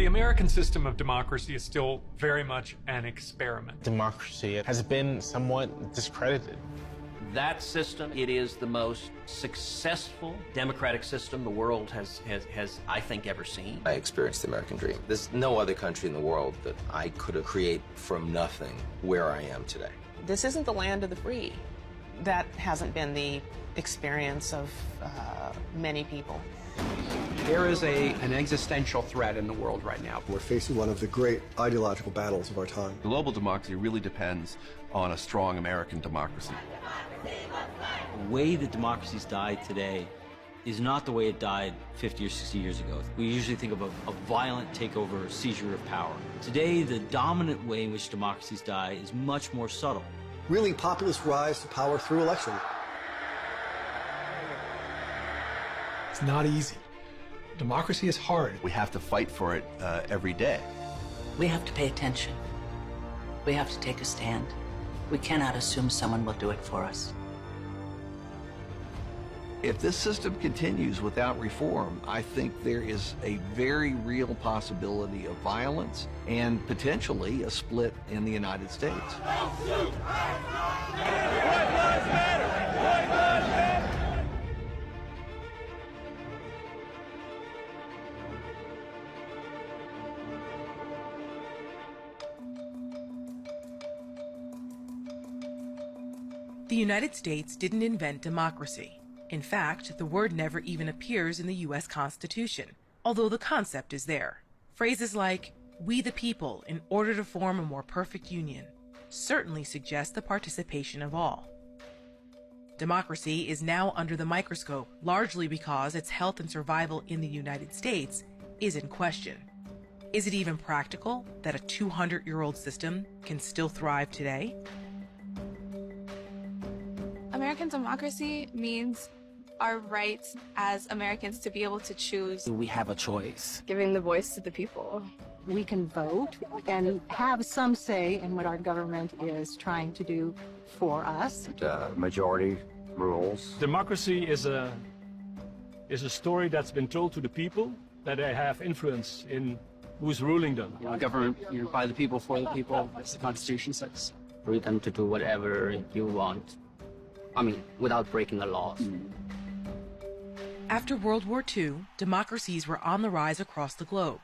The American system of democracy is still very much an experiment. Democracy has been somewhat discredited. That system, it is the most successful democratic system the world has I think, ever seen. I experienced the American dream. There's no other country in the world that I could have created from nothing where I am today. This isn't the land of the free. That hasn't been the experience of many people. There is an existential threat in the world right now. We're facing one of the great ideological battles of our time. Global democracy really depends on a strong American democracy. The way that democracies die today is not the way it died 50 or 60 years ago. We usually think of a violent takeover or seizure of power. Today, the dominant way in which democracies die is much more subtle. Really, populists rise to power through election. It's not easy. Democracy is hard. We have to fight for it every day. We have to pay attention. We have to take a stand. We cannot assume someone will do it for us. If this system continues without reform, I think there is a very real possibility of violence and potentially a split in the United States. The United States didn't invent democracy. In fact, the word never even appears in the U.S. Constitution, although the concept is there. Phrases like, "we the people, in order to form a more perfect union," certainly suggest the participation of all. Democracy is now under the microscope, largely because its health and survival in the United States is in question. Is it even practical that a 200-year-old system can still thrive today? American democracy means our right as Americans to be able to choose. We have a choice. Giving the voice to the people. We can vote and have some say in what our government is trying to do for us. Majority rules. Democracy is a story that's been told to the people, that they have influence in who's ruling them. Government, by the people, for the people, as the Constitution says. Freedom to do whatever you want. I mean, without breaking the laws. After World War II, democracies were on the rise across the globe.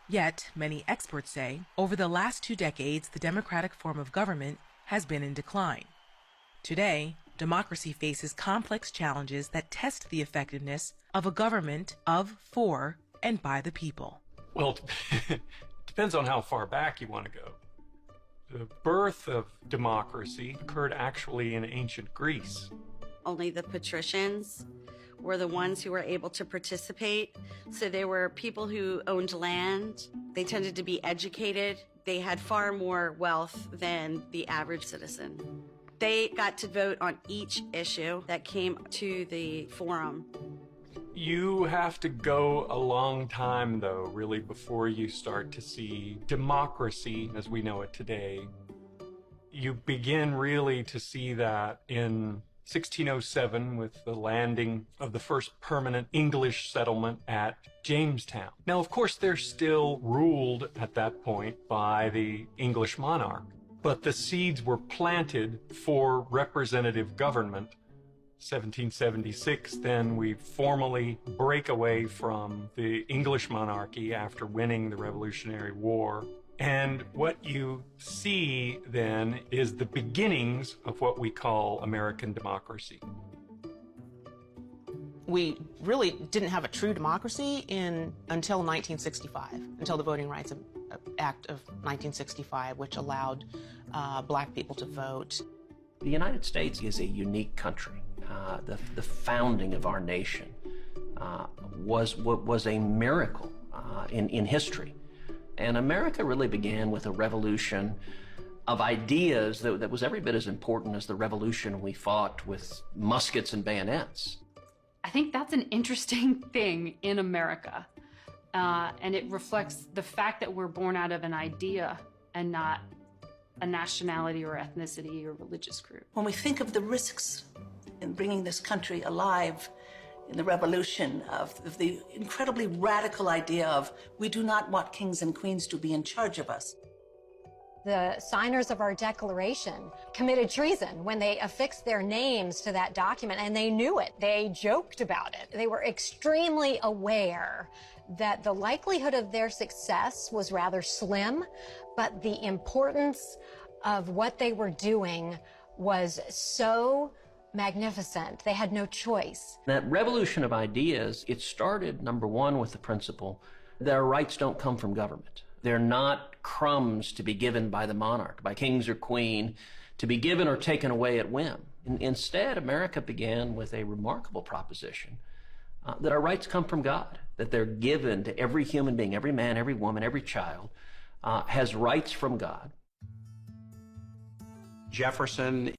Yet, many experts say, over the last 2 decades, the democratic form of government has been in decline. Today, democracy faces complex challenges that test the effectiveness of a government of, for, and by the people. Well, it depends on how far back you want to go. The birth of democracy occurred actually in ancient Greece. Only the patricians were the ones who were able to participate. So they were people who owned land. They tended to be educated. They had far more wealth than the average citizen. They got to vote on each issue that came to the forum. You have to go a long time, though, really, before you start to see democracy as we know it today. You begin really to see that in 1607 with the landing of the first permanent English settlement at Jamestown. Now, of course, they're still ruled at that point by the English monarch, but the seeds were planted for representative government. 1776, then we formally break away from the English monarchy after winning the Revolutionary War. And what you see then is the beginnings of what we call American democracy. We really didn't have a true democracy until 1965, until the Voting Rights Act of 1965, which allowed black people to vote. The United States is a unique country. The founding of our nation was a miracle in history. And America really began with a revolution of ideas that was every bit as important as the revolution we fought with muskets and bayonets. I think that's an interesting thing in America. And it reflects the fact that we're born out of an idea and not a nationality or ethnicity or religious group. When we think of the risks in bringing this country alive in the revolution of the incredibly radical idea of we do not want kings and queens to be in charge of us. The signers of our Declaration committed treason when they affixed their names to that document, and they knew it. They joked about it. They were extremely aware that the likelihood of their success was rather slim, but the importance of what they were doing was so magnificent. They had no choice. That revolution of ideas, it started, number one, with the principle that our rights don't come from government. They're not crumbs to be given by the monarch, by kings or queen, to be given or taken away at whim. Instead, America began with a remarkable proposition that our rights come from God, that they're given to every human being, every man, every woman, every child has rights from God. Jefferson